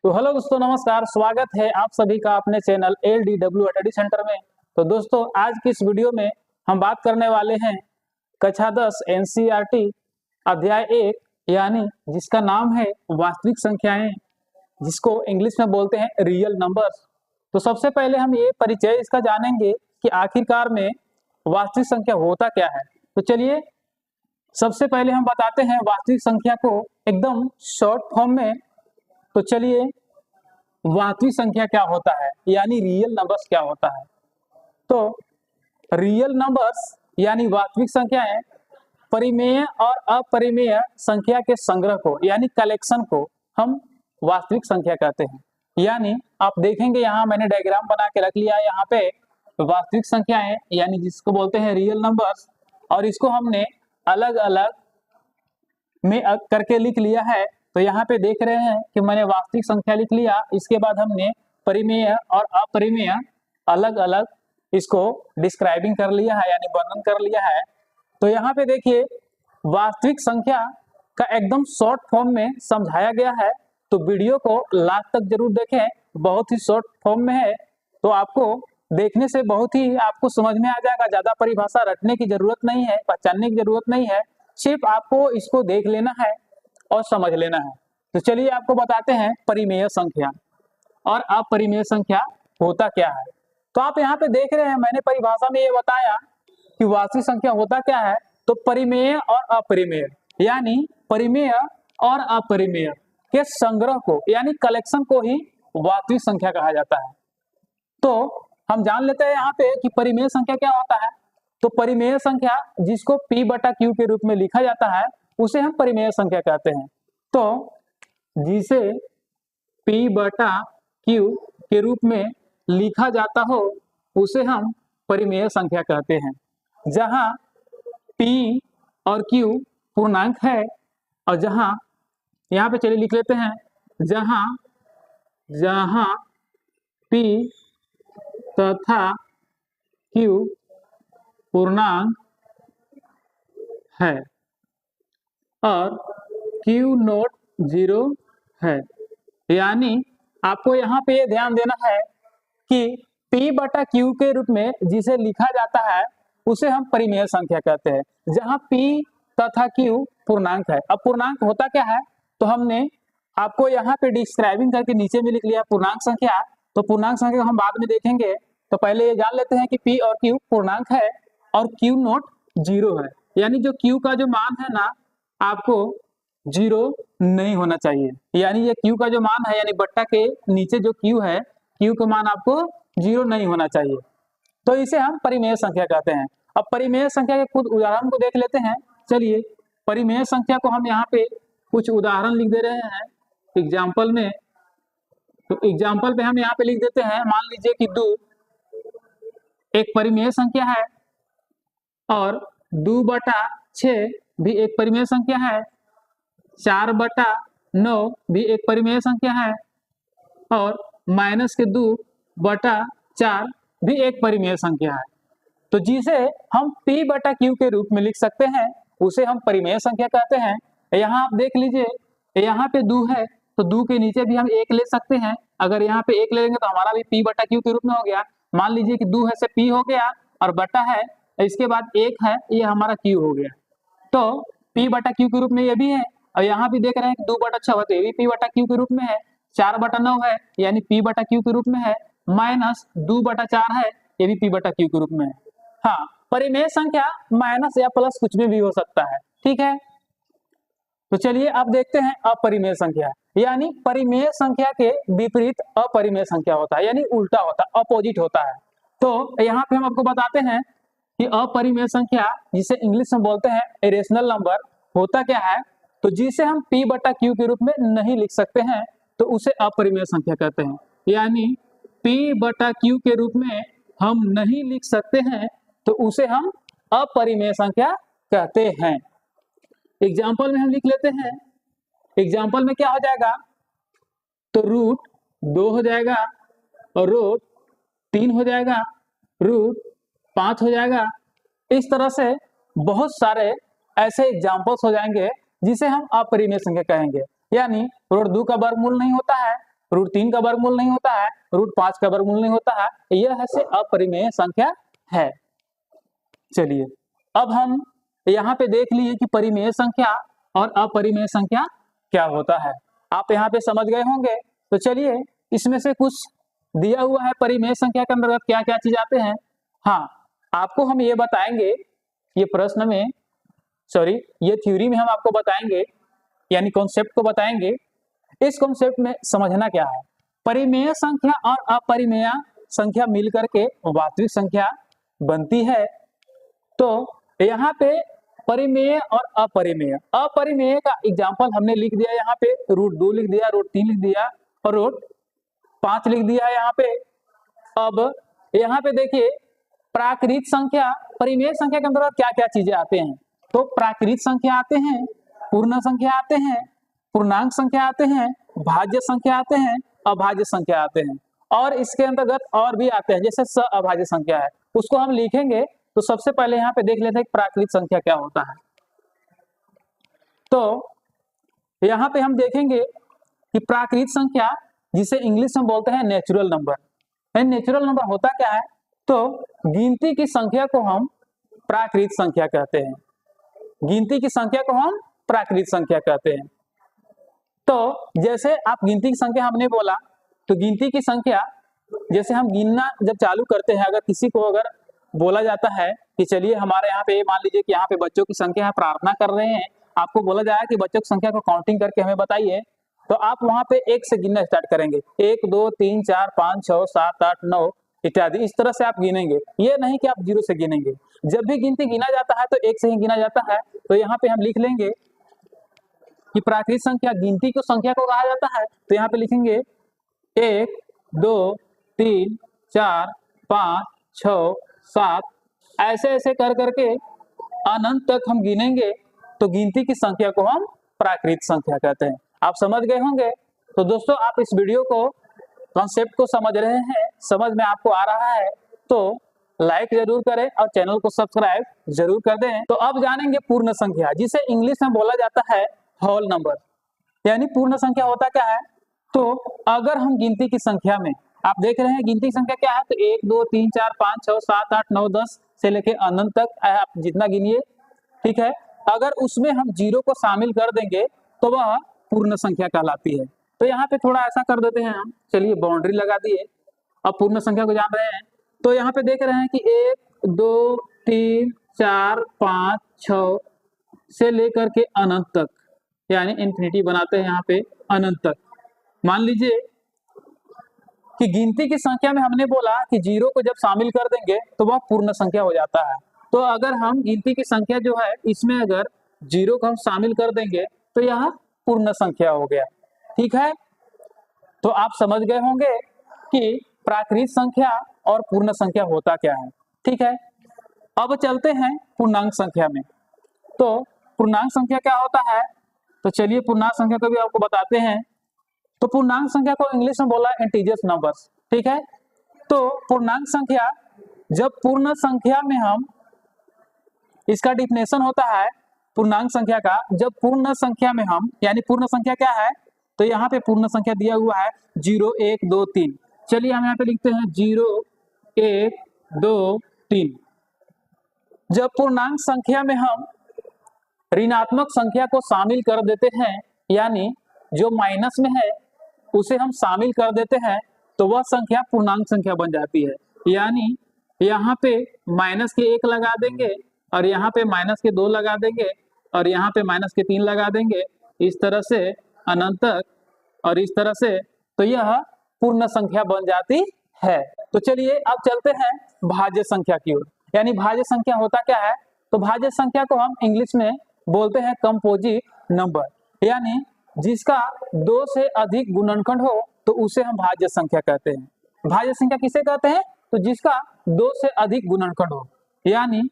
तो हेलो दोस्तों, नमस्कार। स्वागत है आप सभी का अपने चैनल LDW स्टडी सेंटर में। तो दोस्तों, आज की इस वीडियो में हम बात करने वाले हैं कक्षा 10 NCERT अध्याय 1 यानी जिसका नाम है वास्तविक संख्याएं, जिसको इंग्लिश में बोलते हैं रियल नंबर्स। तो सबसे पहले हम ये परिचय इसका जानेंगे कि आखिरकार में वास्तविक संख्या होता क्या है। तो चलिए सबसे पहले हम बताते हैं वास्तविक संख्या को एकदम शॉर्ट फॉर्म में। तो चलिए वास्तविक संख्या क्या होता है यानी रियल नंबर्स क्या होता है। तो रियल नंबर्स यानी वास्तविक संख्याएं परिमेय और अपरिमेय संख्या के संग्रह को यानी कलेक्शन को हम वास्तविक संख्या कहते हैं। यानी आप देखेंगे यहाँ मैंने डायग्राम बना के रख लिया है। यहाँ पे वास्तविक संख्याएं यानी जिसको बोलते हैं रियल नंबर्स, और इसको हमने अलग अलग में करके लिख लिया है। तो यहाँ पे देख रहे हैं कि मैंने वास्तविक संख्या लिख लिया, इसके बाद हमने परिमेय और अपरिमेय अलग अलग इसको डिस्क्राइबिंग कर लिया है यानी वर्णन कर लिया है। तो यहाँ पे देखिए वास्तविक संख्या का एकदम शॉर्ट फॉर्म में समझाया गया है। तो वीडियो को लास्ट तक जरूर देखें, बहुत ही शॉर्ट फॉर्म में है। तो आपको देखने से बहुत ही आपको समझ में आ जाएगा, ज्यादा परिभाषा रटने की जरूरत नहीं है, पहचानने की जरूरत नहीं है, सिर्फ आपको इसको देख लेना है और समझ लेना है। तो चलिए आपको बताते हैं परिमेय संख्या और अपरिमेय संख्या होता क्या है। तो आप यहाँ पे देख रहे हैं मैंने परिभाषा में ये बताया कि वास्तविक संख्या होता क्या है। तो परिमेय और अपरिमेय यानी परिमेय और अपरिमेय के संग्रह को यानी कलेक्शन को ही वास्तविक संख्या कहा जाता है। तो हम जान लेते हैं यहाँ पे कि परिमेय संख्या क्या होता है। तो परिमेय संख्या जिसको P/Q के रूप में लिखा जाता है उसे हम परिमेय संख्या कहते हैं। तो जिसे P/Q के रूप में लिखा जाता हो उसे हम परिमेय संख्या कहते हैं। जहां P और Q पूर्णांक है और जहां यहाँ पे चलिए लिख लेते हैं, जहां P तथा Q पूर्णांक है और Q नॉट 0 है। यानी आपको यहाँ पे ये ध्यान देना है कि P/Q के रूप में जिसे लिखा जाता है उसे हम परिमेय संख्या कहते हैं, जहां P तथा Q पूर्णांक है। अब पूर्णांक होता क्या है तो हमने आपको यहाँ पे डिस्क्राइबिंग करके नीचे में लिख लिया पूर्णांक संख्या। तो पूर्णांक संख्या को हम बाद में देखेंगे। तो पहले ये जान लेते हैं कि P और Q पूर्णांक है और Q नॉट 0 है। यानी जो Q का जो मान है ना, आपको 0 नहीं होना चाहिए। यानी ये Q का जो मान है यानी बट्टा के नीचे जो Q है, Q का मान आपको 0 नहीं होना चाहिए। तो इसे हम परिमेय संख्या कहते हैं। अब परिमेय संख्या के कुछ उदाहरण को देख लेते हैं। चलिए परिमेय संख्या को हम यहाँ पे कुछ उदाहरण लिख दे रहे हैं एग्जाम्पल में। तो एग्जाम्पल पे हम यहाँ पे लिख देते हैं, मान लीजिए कि 2 एक परिमेय संख्या है और 2/6 भी एक परिमेय संख्या है, 4/9 भी एक परिमेय संख्या है और -2/4 भी एक परिमेय संख्या है। तो जिसे हम P/Q के रूप में लिख सकते हैं उसे हम परिमेय संख्या कहते हैं। यहाँ आप देख लीजिए, यहाँ पे 2 है तो 2 के नीचे भी हम 1 ले सकते हैं। अगर यहाँ पे 1 ले लेंगे तो हमारा भी P/Q के रूप में हो गया। मान लीजिए कि 2 है से P हो गया और बटा है, इसके बाद 1 है, ये हमारा Q हो गया। तो P/Q के रूप में ये भी है। और यहाँ भी देख रहे हैं कि 2/6 है तो ये भी P/Q के रूप में है। 4/9 है यानी P/Q के रूप में है। -2/4 है, ये भी P/Q के रूप में है। हाँ, परिमेय संख्या माइनस या प्लस कुछ भी हो सकता है, ठीक है। तो चलिए अब देखते हैं अपरिमेय संख्या। यानी परिमेय संख्या के विपरीत अपरिमेय संख्या होता है, यानी उल्टा होता है, अपोजिट होता है। तो यहाँ पे हम आपको बताते हैं कि अपरिमेय संख्या जिसे इंग्लिश में बोलते हैं इरेशनल नंबर होता क्या है। तो जिसे हम P/Q के रूप में नहीं लिख सकते हैं तो उसे अपरिमेय संख्या कहते हैं। यानी P/Q के रूप में हम नहीं लिख सकते हैं तो उसे हम अपरिमेय संख्या कहते हैं। एग्जाम्पल में हम लिख लेते हैं। एग्जाम्पल में क्या हो जाएगा, तो √2 हो जाएगा और √3 हो जाएगा, √5 हो जाएगा। इस तरह से बहुत सारे ऐसे एग्जाम्पल्स हो जाएंगे जिसे हम अपरिमेय संख्या कहेंगे। यानी √2 का वर्गमूल नहीं होता है, √3 का वर्गमूल नहीं होता है, √5 का वर्गमूल नहीं होता है, यह से अपरिमेय संख्या है। चलिए अब हम यहाँ पे देख लिए कि परिमेय संख्या और अपरिमेय संख्या क्या होता है। आप यहाँ पे समझ गए होंगे। तो चलिए इसमें से कुछ दिया हुआ है परिमेय संख्या के अंतर्गत क्या क्या चीज आते हैं। हाँ, आपको हम ये बताएंगे, ये प्रश्न में ये थ्योरी में हम आपको बताएंगे, यानी कॉन्सेप्ट को बताएंगे। इस कॉन्सेप्ट में समझना क्या है, परिमेय संख्या और अपरिमेय संख्या मिलकर के वास्तविक संख्या बनती है। तो यहाँ पे परिमेय और अपरिमेय, अपरिमेय का एग्जाम्पल हमने लिख दिया यहाँ पे, √2 लिख दिया, √3 लिख दिया और √5 लिख दिया है यहाँ पे। अब यहाँ पे देखिए प्राकृत संख्या, परिमेय संख्या के अंतर्गत क्या क्या चीजें आते हैं। तो प्राकृत संख्या आते हैं, पूर्ण संख्या आते हैं, पूर्णांक संख्या आते हैं, भाज्य संख्या आते हैं, अभाज्य संख्या आते हैं, और इसके अंतर्गत और भी आते हैं जैसे सअभाज्य संख्या है, उसको हम लिखेंगे। तो सबसे पहले यहाँ पे देख लेते हैं कि प्राकृत संख्या क्या होता है। तो यहाँ पे हम देखेंगे कि प्राकृत संख्या, जिसे इंग्लिश में बोलते हैं नेचुरल नंबर। नेचुरल नंबर होता क्या है, तो गिनती की संख्या को हम प्राकृत संख्या कहते हैं। गिनती की संख्या को हम प्राकृत संख्या कहते हैं। तो जैसे आप गिनती की संख्या हमने बोला, तो गिनती की संख्या जैसे हम गिनना जब चालू करते हैं, अगर किसी को अगर बोला जाता है कि चलिए हमारे यहाँ पे, मान लीजिए कि यहाँ पे बच्चों की संख्या है, प्रार्थना कर रहे हैं, आपको बोला जाए कि बच्चों की संख्या को काउंटिंग करके हमें बताइए, तो आप वहां पे 1 से गिनना स्टार्ट करेंगे। 1 2 3 4 5 6 7 8 9 इत्यादि, इस तरह से आप गिनेंगे। ये नहीं कि आप 0 से गिनेंगे। जब भी गिनती गिना जाता है तो 1 से ही गिना जाता है। तो यहाँ पे हम लिख लेंगे कि प्राकृत संख्या, गिनती को संख्या को कहा जाता है। तो यहाँ पे लिखेंगे 1 2 3 4 5 6 7, ऐसे ऐसे कर करके अनंत तक हम गिनेंगे, तो गिनती की संख्या को हम प्राकृत संख्या कहते हैं। आप समझ गए होंगे। तो दोस्तों आप इस वीडियो को, कॉन्सेप्ट को समझ रहे हैं, समझ में आपको आ रहा है तो लाइक जरूर करें और चैनल को सब्सक्राइब जरूर कर दें। तो अब जानेंगे पूर्ण संख्या, जिसे इंग्लिश में बोला जाता है होल नंबर। यानी पूर्ण संख्या होता क्या है, तो अगर हम गिनती की संख्या में, आप देख रहे हैं गिनती की संख्या क्या है, तो 1 2 3 4 5 6 7 8 9 10 से लेके अनंत तक आप जितना गिनिए, ठीक है। अगर उसमें हम 0 को शामिल कर देंगे तो वह पूर्ण संख्या कहलाती है। तो यहाँ पे थोड़ा ऐसा कर देते हैं हम, चलिए बाउंड्री लगा दिए। अब पूर्ण संख्या को जान रहे हैं, तो यहाँ पे देख रहे हैं कि 1 2 3 4 5 6 से लेकर के अनंत तक, यानी इंफिनिटी बनाते हैं यहाँ पे अनंत तक। मान लीजिए कि गिनती की संख्या में हमने बोला कि 0 को जब शामिल कर देंगे तो वह पूर्ण संख्या हो जाता है। तो अगर हम गिनती की संख्या जो है, इसमें अगर 0 को हम शामिल कर देंगे तो यह पूर्ण संख्या हो गया, ठीक है। तो आप समझ गए होंगे कि प्राकृत संख्या और पूर्ण संख्या होता क्या है, ठीक है। अब चलते हैं पूर्णांक संख्या में। तो पूर्णांक संख्या क्या होता है, तो चलिए पूर्णांक संख्या को भी आपको बताते हैं। तो पूर्णांक संख्या को इंग्लिश में बोला इंटीजर्स नंबर्स, ठीक है। तो पूर्णांक संख्या, जब पूर्ण संख्या में हम, इसका डिफिनेशन होता है पूर्णांक संख्या का, जब पूर्ण संख्या में हम, यानी पूर्ण संख्या क्या है, तो यहाँ पे पूर्ण संख्या दिया हुआ है 0 1 2 3। चलिए हम यहाँ पे लिखते हैं 0 1 2 3। जब पूर्णांक संख्या में हम ऋणात्मक संख्या को शामिल कर देते हैं, यानी जो माइनस में है उसे हम शामिल कर देते हैं, तो वह संख्या पूर्णांक संख्या बन जाती है। यानी यहाँ पे माइनस के 1 लगा देंगे और यहाँ पे माइनस के 2 लगा देंगे और यहाँ पे माइनस के 3 लगा देंगे, इस तरह से अनंत तक और इस तरह से, तो यह पूर्ण संख्या बन जाती है। तो चलिए अब चलते हैं भाज्य संख्या की ओर। यानी भाज्य संख्या होता क्या है, तो भाज्य संख्या को हम इंग्लिश में बोलते हैं कंपोजिट नंबर, यानी जिसका 2 से अधिक गुणनखंड हो तो उसे हम भाज्य संख्या कहते हैं। भाज्य संख्या किसे कहते हैं, तो जिसका 2 से अधिक गुणनखंड हो। यानी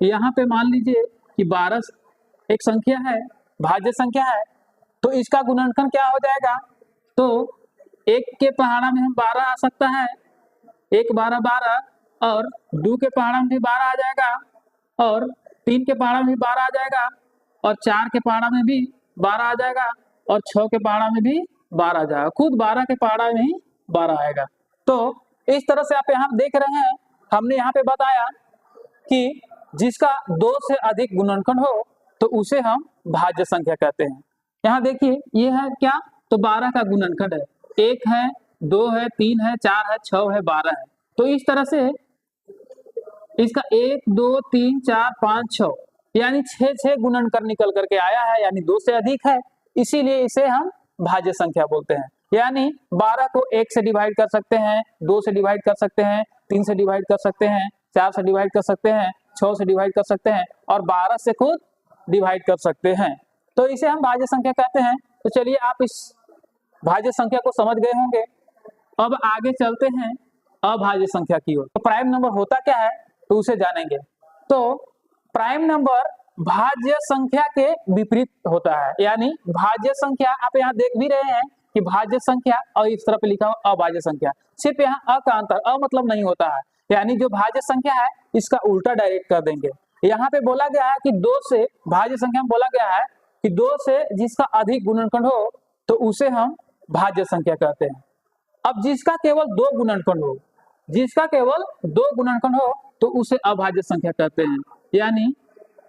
यहाँ पे मान लीजिए कि 12 एक संख्या है, भाज्य संख्या है, तो इसका गुणनखंड क्या हो जाएगा, तो 1 के पहाड़ा में हम 12 आ सकता है, 1 12 12, और 2 के पहाड़ा में भी 12 आ जाएगा, और 3 के पहाड़ा में भी 12 आ जाएगा, और 4 के पहाड़ा में भी 12 आ जाएगा, और 6 के पहाड़ा में भी 12 जाएगा, खुद 12 के पहाड़ा में ही 12 आएगा। तो इस तरह से आप यहाँ देख रहे हैं, हमने यहाँ पे बताया कि जिसका 2 से अधिक गुणनखंड हो तो उसे हम भाज्य संख्या कहते हैं। यहाँ देखिए ये है क्या, तो 12 का गुणनखंड है, 1 है, 2 है, 3 है, 4 है, 6 है, 12 है। तो इस तरह से इसका 1 2 3 4 5 6 यानी 6 गुणनखंड निकल करके आया है, यानी 2 से अधिक है, इसीलिए इसे हम भाज्य संख्या बोलते हैं। यानी 12 को 1 से डिवाइड कर सकते हैं, 2 से डिवाइड कर सकते हैं, 3 से डिवाइड कर सकते हैं, 4 से डिवाइड कर सकते हैं, 6 से डिवाइड कर सकते हैं और 12 से खुद डिवाइड कर सकते हैं। तो इसे हम भाज्य संख्या कहते हैं। तो चलिए आप इस भाज्य संख्या को समझ गए होंगे। अब आगे चलते हैं अभाज्य संख्या की ओर। तो प्राइम नंबर होता क्या है तो उसे जानेंगे। तो प्राइम नंबर भाज्य संख्या के विपरीत होता है, यानी भाज्य संख्या आप यहाँ देख भी रहे हैं कि भाज्य संख्या और इस तरह पे लिखा हुआ अभाज्य संख्या, सिर्फ यहाँ अ का अंतर, अ मतलब नहीं होता है, यानी जो भाज्य संख्या है इसका उल्टा डायरेक्ट कर देंगे। यहाँ पे बोला गया है कि 2 से भाज्य संख्या में बोला गया है कि 2 से जिसका अधिक गुणनखंड हो तो उसे हम भाज्य संख्या कहते हैं। अब जिसका केवल 2 गुणनखंड हो, जिसका केवल 2 गुणनखंड हो तो उसे अभाज्य संख्या कहते हैं। यानी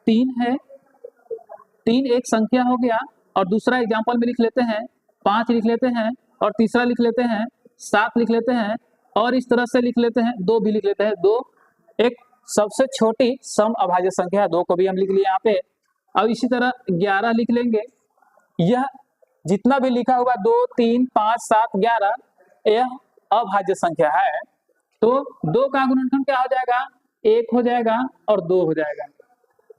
3 है, 3 एक संख्या हो गया और दूसरा एग्जांपल में लिख लेते हैं 5 लिख लेते हैं और तीसरा लिख लेते हैं 7 लिख लेते हैं और इस तरह से लिख लेते हैं 2 भी लिख लेते हैं। 2 एक सबसे छोटी सम अभाज्य संख्या है, 2 को भी हम लिख लिए यहाँ पे। अब इसी तरह 11 लिख लेंगे। यह जितना भी लिखा हुआ 2 3 5 7 11 यह अभाज्य संख्या है। तो 2 का गुणनखंड क्या हो जाएगा, 1 हो जाएगा और 2 हो जाएगा।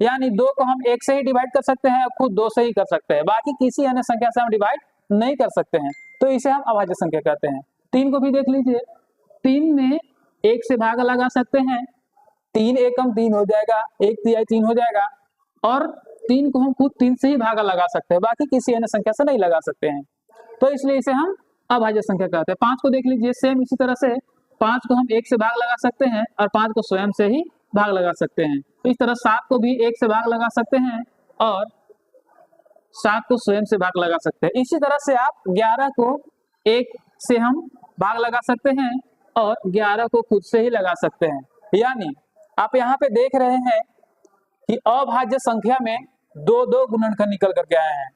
यानी 2 को हम 1 से ही डिवाइड कर सकते हैं, खुद 2 से ही कर सकते हैं, बाकी किसी अन्य संख्या से हम डिवाइड नहीं कर सकते हैं, तो इसे हम अभाज्य संख्या कहते हैं। 3 को भी देख लीजिए, 3 में 1 से भागा लगा सकते हैं, 3 एकम 3 हो जाएगा, 1 तिहाई 3 हो जाएगा और 3 को हम खुद 3 से ही भागा लगा सकते हैं, बाकी किसी अन्य संख्या से नहीं लगा सकते हैं, तो इसलिए इसे हम अभाज्य संख्या कहते हैं। 5 को देख लीजिए, सेम इसी तरह से 5 को हम 1 से भाग लगा सकते हैं और 5 को स्वयं से ही भाग लगा सकते हैं। इस तरह 7 को भी 1 से भाग लगा सकते हैं और 7 को स्वयं से भाग लगा सकते हैं। इसी तरह से आप 11 को 1 से हम भाग लगा सकते हैं और 11 को खुद से ही लगा सकते हैं। यानी आप यहाँ पे देख रहे हैं कि अभाज्य संख्या में 2 गुणनखंड निकल करके आए हैं,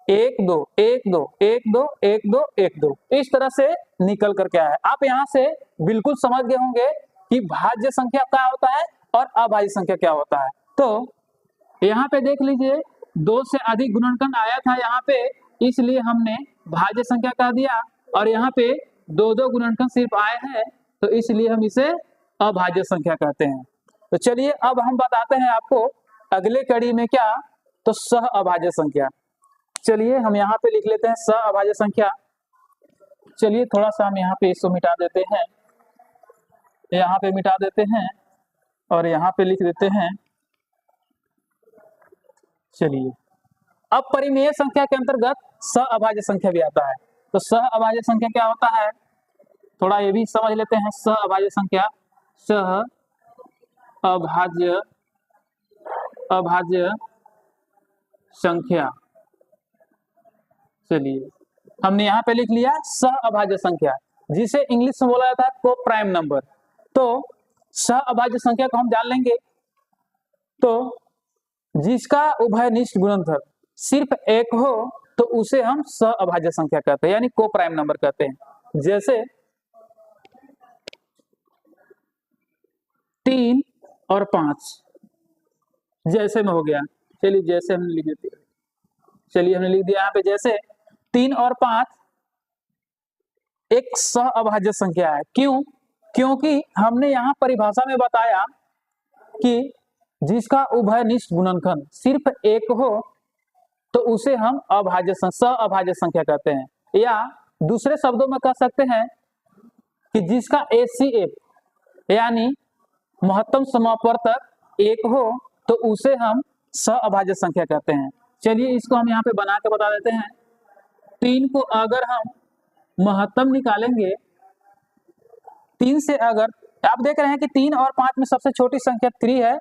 1 2 1 2 1 2 1 2 1 2 इस तरह से निकल करके आया है। आप यहाँ से बिल्कुल समझ गए होंगे कि भाज्य संख्या क्या होता है और अभाज्य संख्या क्या होता है। तो यहाँ पे देख लीजिए 2 से अधिक गुणनखंड आया था यहाँ पे, इसलिए हमने भाज्य संख्या कह दिया, और यहाँ पे 2 गुणनखंड सिर्फ आए हैं तो इसलिए हम इसे अभाज्य संख्या कहते हैं। तो चलिए अब हम बताते हैं आपको अगले कड़ी में क्या, तो सह अभाज्य संख्या। चलिए हम यहाँ पे लिख लेते हैं सह अभाज्य संख्या। चलिए थोड़ा सा हम यहाँ पे इसको मिटा देते हैं, यहाँ पे मिटा देते हैं और यहाँ पे लिख देते हैं। चलिए अब परिमेय संख्या के अंतर्गत सह अभाज्य संख्या भी आता है। तो सह अभाज्य संख्या क्या होता है, थोड़ा ये भी समझ लेते हैं। सह अभाज्य संख्या, सह अभाज्य संख्या, चलिए हमने यहाँ पे लिख लिया सह अभाज्य संख्या, जिसे इंग्लिश में बोला जाता है को प्राइम नंबर। तो सह अभाज्य संख्या को हम जान लेंगे, तो जिसका उभयनिष्ठ गुणनखंड सिर्फ 1 हो तो उसे हम सह अभाज्य संख्या कहते हैं, यानी को प्राइम नंबर कहते हैं। जैसे 3 और 5 जैसे में हो गया। चलिए जैसे हमने लिख दिया, चलिए हमने लिख दिया यहाँ पे जैसे 3 और 5 एक सह अभाज्य संख्या है। क्यों? क्योंकि हमने यहाँ परिभाषा में बताया कि जिसका उभयनिष्ठ गुणनखंड सिर्फ 1 हो तो उसे हम अभाज्य सह अभाज्य संख्या कहते हैं, या दूसरे शब्दों में कह सकते हैं कि जिसका HCF यानी महत्तम समापवर्तक 1 हो तो उसे हम सह अभाज्य संख्या कहते हैं। चलिए इसको हम यहाँ पे बना के बता देते हैं। 3 को अगर हम महत्तम निकालेंगे, 3 से अगर आप देख रहे हैं कि 3 और 5 में सबसे छोटी संख्या 3 है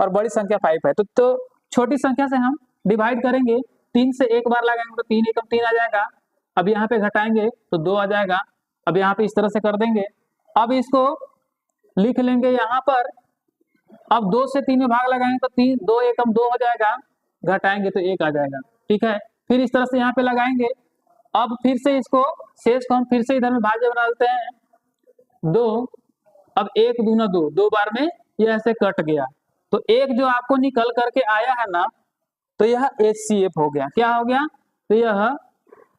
और बड़ी संख्या 5 है, तो छोटी संख्या से हम डिवाइड करेंगे, 3 से एक बार लगाएंगे तो 3 एकम 3 आ जाएगा अब यहाँ पे घटाएंगे तो 2 आ जाएगा। अब यहाँ पे इस तरह से कर देंगे। अब इसको लिख लेंगे यहाँ पर। अब 2 से 3 में भाग लगाएंगे तो 3 2 एकम 2 हो जाएगा, घटाएंगे तो 1 आ जाएगा। ठीक है, फिर इस तरह से यहाँ पे लगाएंगे। अब फिर से इसको शेष को हम फिर से इधर में भाज्य बना देते हैं 2। अब 1 दूना 2, 2 बार में ये ऐसे कट गया। तो एक जो आपको निकल करके आया है ना, तो यह HCF हो गया। क्या हो गया? तो यह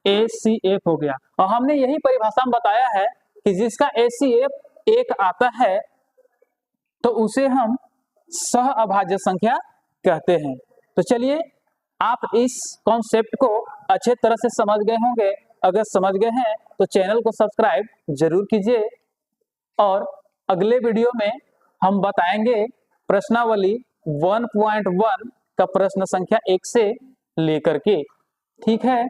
HCF हो गया। और हमने यही परिभाषा में बताया है कि जिसका HCF 1 आता है तो उसे हम सह अभाज्य संख्या कहते हैं। तो चलिए, आप इस कॉन्सेप्ट को अच्छे तरह से समझ गए होंगे। अगर समझ गए हैं तो चैनल को सब्सक्राइब जरूर कीजिए। और अगले वीडियो में हम बताएंगे प्रश्नावली 1.1 का प्रश्न संख्या 1 से लेकर के। ठीक है।